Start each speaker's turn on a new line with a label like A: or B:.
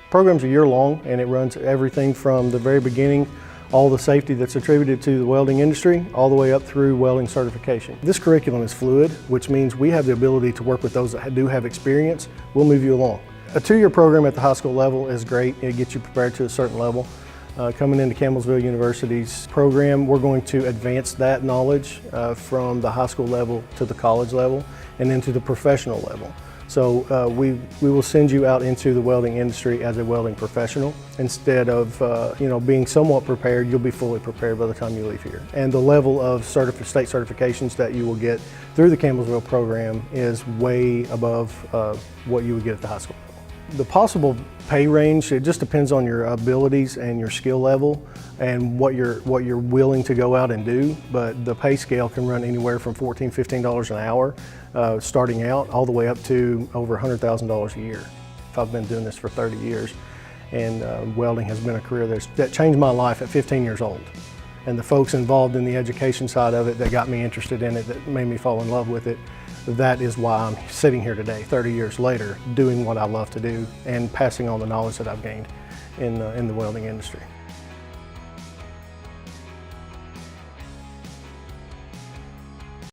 A: Program's a year long, and it runs everything from the very beginning, all the safety that's attributed to the welding industry, all the way up through welding certification. This curriculum is fluid, which means we have the ability to work with those that do have experience. We'll move you along. A 2-year program at the high school level is great. It gets you prepared to a certain level. Coming into Campbellsville University's program, we're going to advance that knowledge from the high school level to the college level and into the professional level. So we will send you out into the welding industry as a welding professional. Instead of being somewhat prepared, you'll be fully prepared by the time you leave here. And the level of state certifications that you will get through the Campbellsville program is way above what you would get at the high school. The possible pay range, it just depends on your abilities and your skill level and what you're willing to go out and do, but the pay scale can run anywhere from $14, $15 an hour starting out all the way up to over $100,000 a year. I've been doing this for 30 years, and welding has been a career that changed my life at 15 years old. And the folks involved in the education side of it that got me interested in it, that made me fall in love with it, that is why I'm sitting here today, 30 years later, doing what I love to do and passing on the knowledge that I've gained in the welding industry.